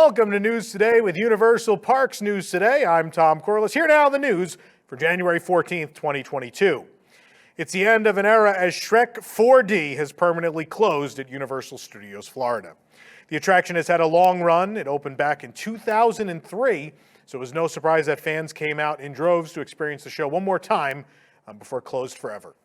Welcome to News Today with Universal Parks News Today. I'm Tom Corliss. Here now the news for January 14th, 2022. It's the end of an era as Shrek 4D has permanently closed at Universal Studios Florida. The attraction has had a long run. It opened back in 2003, so it was no surprise that fans came out in droves to experience the show one more time before it closed forever.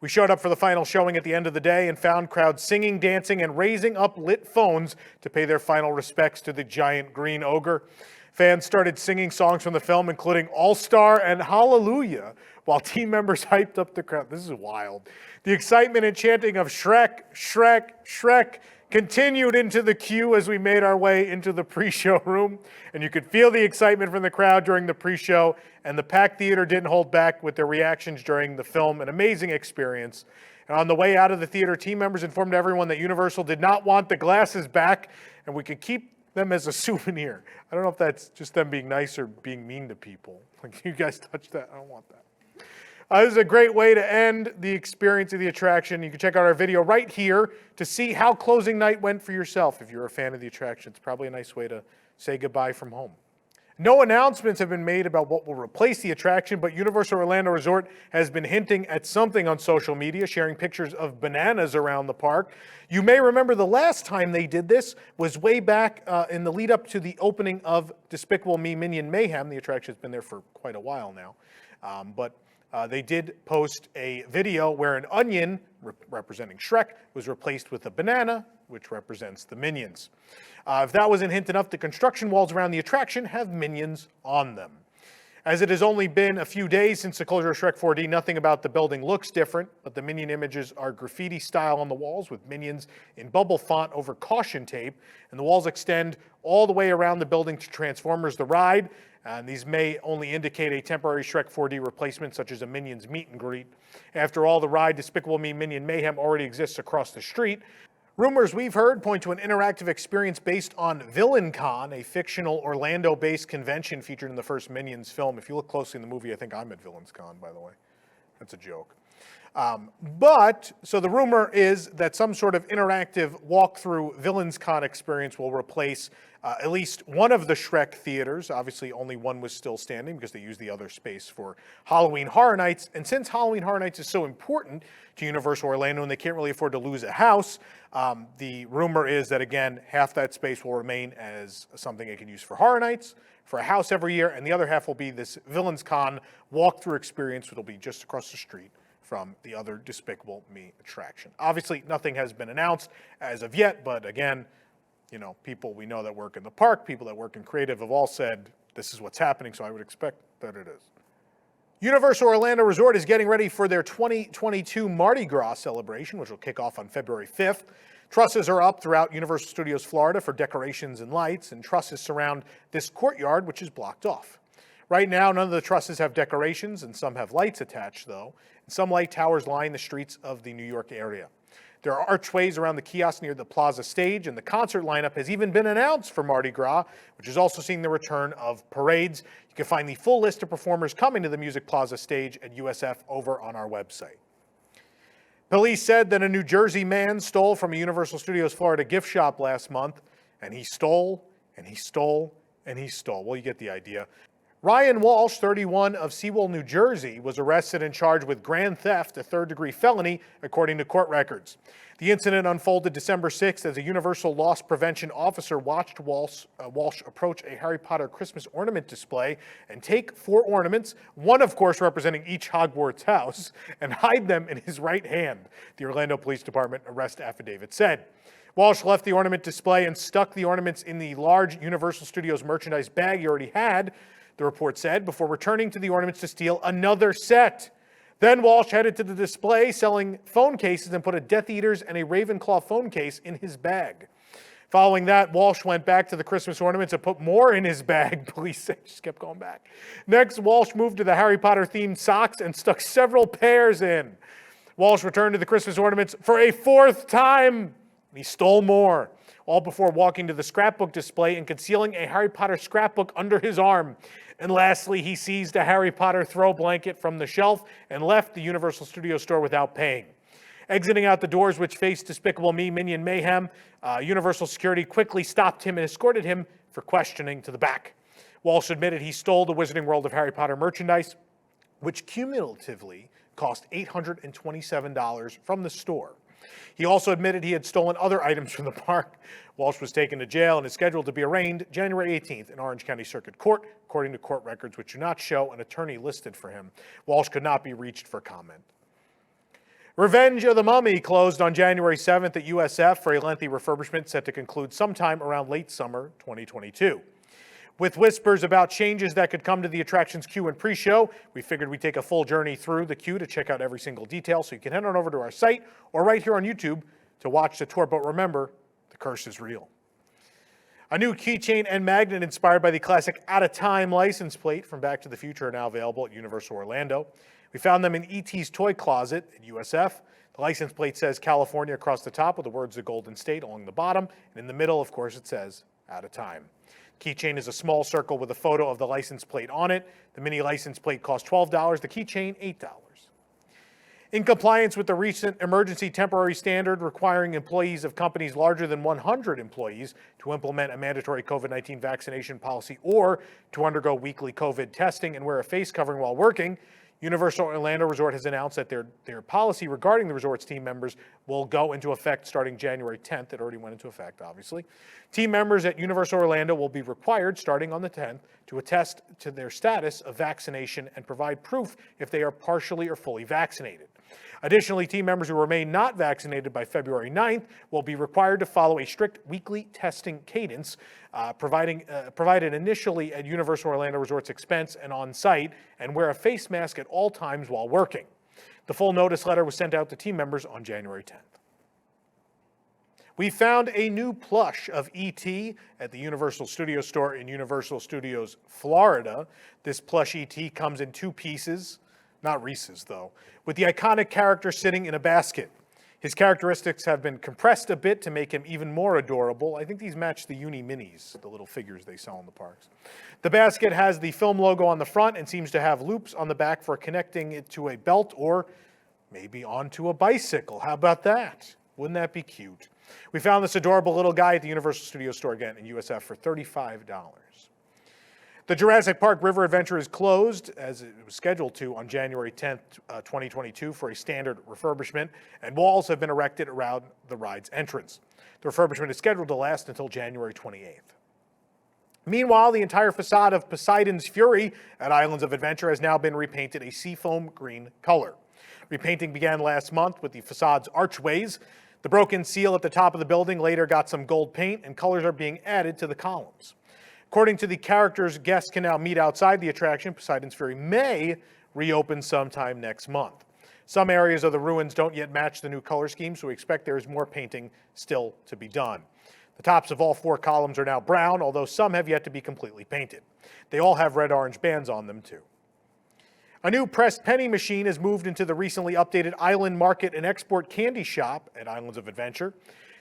We showed up for the final showing at the end of the day and found crowds singing, dancing, and raising up lit phones to pay their final respects to the giant green ogre. Fans started singing songs from the film, including All Star and Hallelujah, while team members hyped up the crowd. This is wild. The excitement and chanting of Shrek, Shrek, Shrek continued into the queue as we made our way into the pre-show room, and you could feel the excitement from the crowd during the pre-show, and the packed theater didn't hold back with their reactions during the film. An amazing experience. And on the way out of the theater, team members informed everyone that Universal did not want the glasses back, and we could keep them as a souvenir. I don't know if that's just them being nice or being mean to people. Like, you guys touch that? I don't want that. This is a great way to end the experience of the attraction. You can check out our video right here to see how closing night went for yourself. If you're a fan of the attraction, it's probably a nice way to say goodbye from home. No announcements have been made about what will replace the attraction, but Universal Orlando Resort has been hinting at something on social media, sharing pictures of bananas around the park. You may remember the last time they did this was way back in the lead up to the opening of Despicable Me Minion Mayhem. The attraction's been there for quite a while now, but they did post a video where an onion, representing Shrek, was replaced with a banana, which represents the Minions. If that wasn't hint enough, the construction walls around the attraction have Minions on them. As it has only been a few days since the closure of Shrek 4D, nothing about the building looks different, but the Minion images are graffiti style on the walls with Minions in bubble font over caution tape, and the walls extend all the way around the building to Transformers the Ride, and these may only indicate a temporary Shrek 4D replacement, such as a Minions meet and greet. After all, the ride Despicable Me Minion Mayhem already exists across the street. Rumors we've heard point to an interactive experience based on VillainCon, a fictional Orlando-based convention featured in the first Minions film. If you look closely in the movie, I think I'm at VillainCon, by the way. That's a joke. So the rumor is that some sort of interactive walkthrough VillainCon experience will replace at least one of the Shrek theaters. Obviously, only one was still standing because they used the other space for Halloween Horror Nights. And since Halloween Horror Nights is so important to Universal Orlando and they can't really afford to lose a house, the rumor is that, again, half that space will remain as something they can use for Horror Nights, for a house every year, and the other half will be this VillainCon walkthrough experience, which will be just across the street from the other Despicable Me attraction. Obviously, nothing has been announced as of yet, but again, you know, people we know that work in the park, people that work in creative have all said this is what's happening, so I would expect that it is. Universal Orlando Resort is getting ready for their 2022 Mardi Gras celebration, which will kick off on February 5th. Trusses are up throughout Universal Studios Florida for decorations and lights, and trusses surround this courtyard, which is blocked off. Right now, none of the trusses have decorations, and some have lights attached, though. And some light towers line the streets of the New York area. There are archways around the kiosk near the Plaza stage, and the concert lineup has even been announced for Mardi Gras, which is also seeing the return of parades. You can find the full list of performers coming to the Music Plaza stage at USF over on our website. Police said that a New Jersey man stole from a Universal Studios Florida gift shop last month, and he stole, and he stole, and he stole. Well, you get the idea. Ryan Walsh, 31, of Sewell, New Jersey, was arrested and charged with grand theft, a third-degree felony, according to court records. The incident unfolded December 6th as a Universal loss prevention officer watched Walsh approach a Harry Potter Christmas ornament display and take 4 ornaments, one, of course, representing each Hogwarts house, and hide them in his right hand, the Orlando Police Department arrest affidavit said. Walsh left the ornament display and stuck the ornaments in the large Universal Studios merchandise bag he already had, the report said, before returning to the ornaments to steal another set. Then Walsh headed to the display selling phone cases and put a Death Eaters and a Ravenclaw phone case in his bag. Following that, Walsh went back to the Christmas ornaments and put more in his bag, police say. Just kept going back. Next, Walsh moved to the Harry Potter-themed socks and stuck several pairs in. Walsh returned to the Christmas ornaments for a 4th time, and he stole more, all before walking to the scrapbook display and concealing a Harry Potter scrapbook under his arm. And lastly, he seized a Harry Potter throw blanket from the shelf and left the Universal Studios store without paying. Exiting out the doors which faced Despicable Me Minion Mayhem, Universal security quickly stopped him and escorted him for questioning to the back. Walsh admitted he stole the Wizarding World of Harry Potter merchandise, which cumulatively cost $827 from the store. He also admitted he had stolen other items from the park. Walsh was taken to jail and is scheduled to be arraigned January 18th in Orange County Circuit Court, according to court records which do not show an attorney listed for him. Walsh could not be reached for comment. Revenge of the Mummy closed on January 7th at USF for a lengthy refurbishment set to conclude sometime around late summer 2022. With whispers about changes that could come to the attraction's queue and pre-show, we figured we'd take a full journey through the queue to check out every single detail, so you can head on over to our site or right here on YouTube to watch the tour. But remember, the curse is real. A new keychain and magnet inspired by the classic Out of Time license plate from Back to the Future are now available at Universal Orlando. We found them in E.T.'s toy closet at USF. The license plate says California across the top with the words the Golden State along the bottom, and in the middle, of course, it says Out of Time. Keychain is a small circle with a photo of the license plate on it. The mini license plate costs $12, the keychain $8. In compliance with the recent emergency temporary standard requiring employees of companies larger than 100 employees to implement a mandatory COVID-19 vaccination policy or to undergo weekly COVID testing and wear a face covering while working, Universal Orlando Resort has announced that their policy regarding the resort's team members will go into effect starting January 10th. It already went into effect, obviously. Team members at Universal Orlando will be required, starting on the 10th, to attest to their status of vaccination and provide proof if they are partially or fully vaccinated. Additionally, team members who remain not vaccinated by February 9th will be required to follow a strict weekly testing cadence, provided initially at Universal Orlando Resort's expense and on-site, and wear a face mask at all times while working. The full notice letter was sent out to team members on January 10th. We found a new plush of E.T. at the Universal Studios store in Universal Studios, Florida. This plush E.T. comes in two pieces. Not Reese's, though, with the iconic character sitting in a basket. His characteristics have been compressed a bit to make him even more adorable. I think these match the Uni Minis, the little figures they sell in the parks. The basket has the film logo on the front and seems to have loops on the back for connecting it to a belt or maybe onto a bicycle. How about that? Wouldn't that be cute? We found this adorable little guy at the Universal Studios store again in USF for $35. The Jurassic Park River Adventure is closed, as it was scheduled to, on January 10th, 2022 for a standard refurbishment, and walls have been erected around the ride's entrance. The refurbishment is scheduled to last until January 28th. Meanwhile, the entire facade of Poseidons Fury at Islands of Adventure has now been repainted a seafoam green color. Repainting began last month with the facade's archways. The broken seal at the top of the building later got some gold paint, and colors are being added to the columns. According to the characters, guests can now meet outside the attraction. Poseidons Fury may reopen sometime next month. Some areas of the ruins don't yet match the new color scheme, so we expect there is more painting still to be done. The tops of all four columns are now brown, although some have yet to be completely painted. They all have red-orange bands on them, too. A new pressed penny machine has moved into the recently updated Island Market and Export Candy Shop at Islands of Adventure.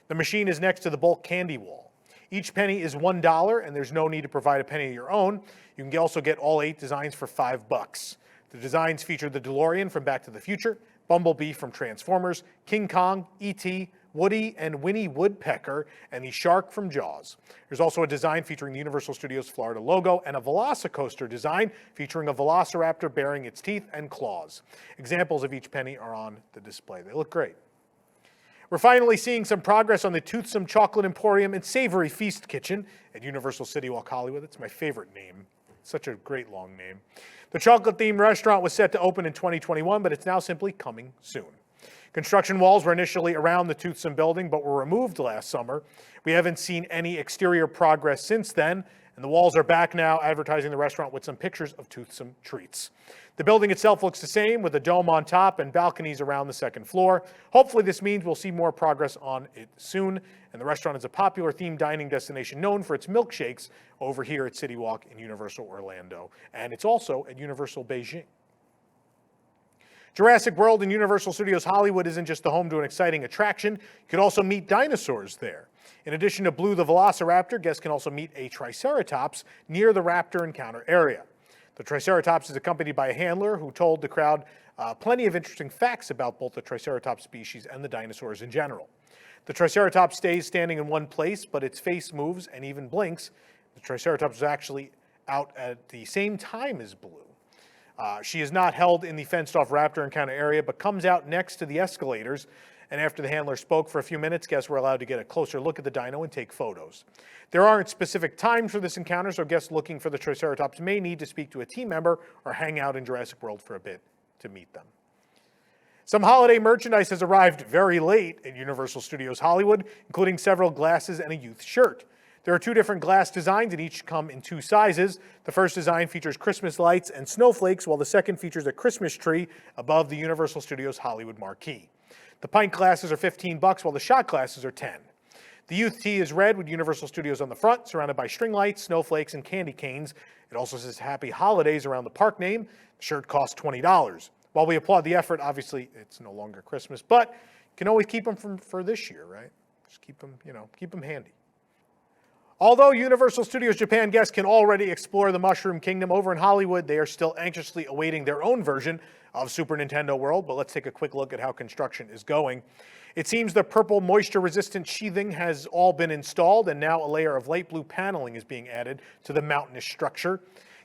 The machine is next to the bulk candy wall. Each penny is $1, and there's no need to provide a penny of your own. You can also get all 8 designs for $5. The designs feature the DeLorean from Back to the Future, Bumblebee from Transformers, King Kong, E.T., Woody and Winnie Woodpecker, and the shark from Jaws. There's also a design featuring the Universal Studios Florida logo and a Velocicoaster design featuring a velociraptor bearing its teeth and claws. Examples of each penny are on the display. They look great. We're finally seeing some progress on the Toothsome Chocolate Emporium and Savory Feast Kitchen at Universal City Walk Hollywood. It's my favorite name. Such a great long name. The chocolate-themed restaurant was set to open in 2021, but it's now simply coming soon. Construction walls were initially around the Toothsome building, but were removed last summer. We haven't seen any exterior progress since then, and the walls are back now, advertising the restaurant with some pictures of Toothsome treats. The building itself looks the same, with a dome on top and balconies around the second floor. Hopefully this means we'll see more progress on it soon, and the restaurant is a popular themed dining destination known for its milkshakes over here at City Walk in Universal Orlando, and it's also at Universal Beijing. Jurassic World in Universal Studios Hollywood isn't just the home to an exciting attraction. You can also meet dinosaurs there. In addition to Blue the Velociraptor, guests can also meet a Triceratops near the raptor encounter area. The Triceratops is accompanied by a handler who told the crowd plenty of interesting facts about both the Triceratops species and the dinosaurs in general. The Triceratops stays standing in one place, but its face moves and even blinks, The Triceratops was actually out at the same time as Blue. She is not held in the fenced-off raptor encounter area, but comes out next to the escalators. And after the handler spoke for a few minutes, guests were allowed to get a closer look at the dino and take photos. There aren't specific times for this encounter, so guests looking for the Triceratops may need to speak to a team member or hang out in Jurassic World for a bit to meet them. Some holiday merchandise has arrived very late at Universal Studios Hollywood, including several glasses and a youth shirt. There are 2 different glass designs, and each come in 2 sizes. The first design features Christmas lights and snowflakes, while the second features a Christmas tree above the Universal Studios Hollywood marquee. The pint glasses are $15, while the shot glasses are $10. The youth tee is red with Universal Studios on the front, surrounded by string lights, snowflakes, and candy canes. It also says Happy Holidays around the park name. The shirt costs $20. While we applaud the effort, obviously it's no longer Christmas, but you can always keep them for this year, right? Just keep them, keep them handy. Although Universal Studios Japan guests can already explore the Mushroom Kingdom over in Hollywood, they are still anxiously awaiting their own version of Super Nintendo World, but let's take a quick look at how construction is going. It seems the purple moisture-resistant sheathing has all been installed, and now a layer of light blue paneling is being added to the mountainous structure.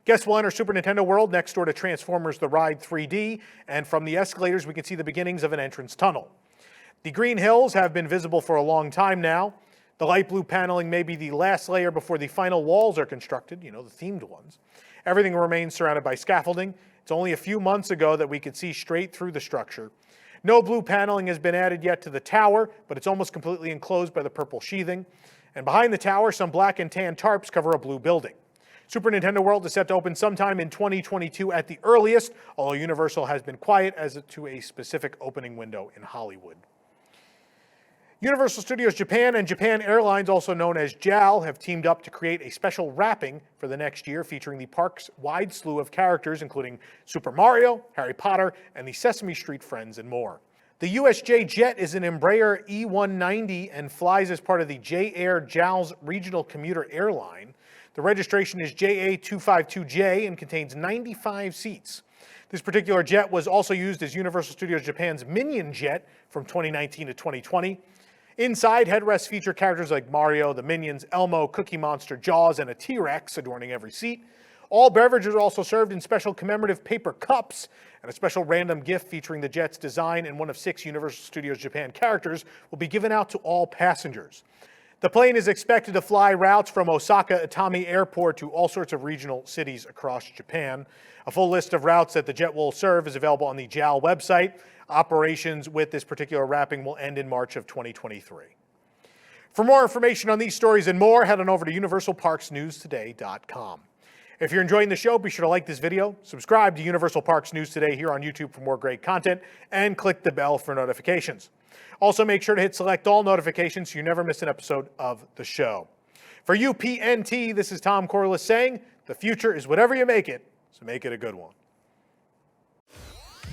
Guests will enter Super Nintendo World next door to Transformers The Ride 3D, and from the escalators we can see the beginnings of an entrance tunnel. The green hills have been visible for a long time now. The light blue paneling may be the last layer before the final walls are constructed, the themed ones. Everything remains surrounded by scaffolding. It's only a few months ago that we could see straight through the structure. No blue paneling has been added yet to the tower, but it's almost completely enclosed by the purple sheathing. And behind the tower, some black and tan tarps cover a blue building. Super Nintendo World is set to open sometime in 2022 at the earliest, although Universal has been quiet as to a specific opening window in Hollywood. Universal Studios Japan and Japan Airlines, also known as JAL, have teamed up to create a special wrapping for the next year featuring the park's wide slew of characters, including Super Mario, Harry Potter, and the Sesame Street friends and more. The USJ Jet is an Embraer E190 and flies as part of the J-Air JAL's regional commuter airline. The registration is JA252J and contains 95 seats. This particular jet was also used as Universal Studios Japan's Minion jet from 2019 to 2020. Inside, headrests feature characters like Mario, the Minions, Elmo, Cookie Monster, Jaws, and a T-Rex adorning every seat. All beverages are also served in special commemorative paper cups, and a special random gift featuring the jet's design and one of 6 Universal Studios Japan characters will be given out to all passengers. The plane is expected to fly routes from Osaka Itami Airport to all sorts of regional cities across Japan. A full list of routes that the jet will serve is available on the JAL website. Operations with this particular wrapping will end in March of 2023. For more information on these stories and more, head on over to universalparksnewstoday.com. If you're enjoying the show, be sure to like this video, subscribe to Universal Parks News Today here on YouTube for more great content, and click the bell for notifications. Also, make sure to hit select all notifications so you never miss an episode of the show. For UPNT, this is Tom Corliss saying, the future is whatever you make it, so make it a good one.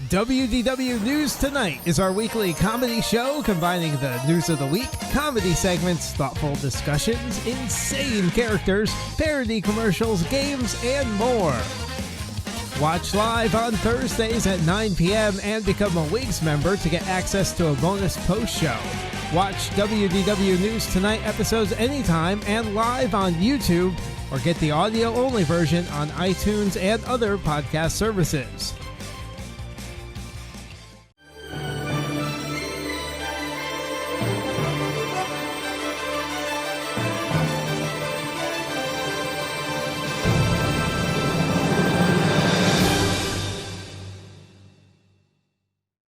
WDW News Tonight is our weekly comedy show combining the news of the week, comedy segments, thoughtful discussions, insane characters, parody commercials, games, and more. Watch live on Thursdays at 9 p.m. and become a Wigs member to get access to a bonus post show. Watch WDW News Tonight episodes anytime and live on YouTube, or get the audio-only version on iTunes and other podcast services.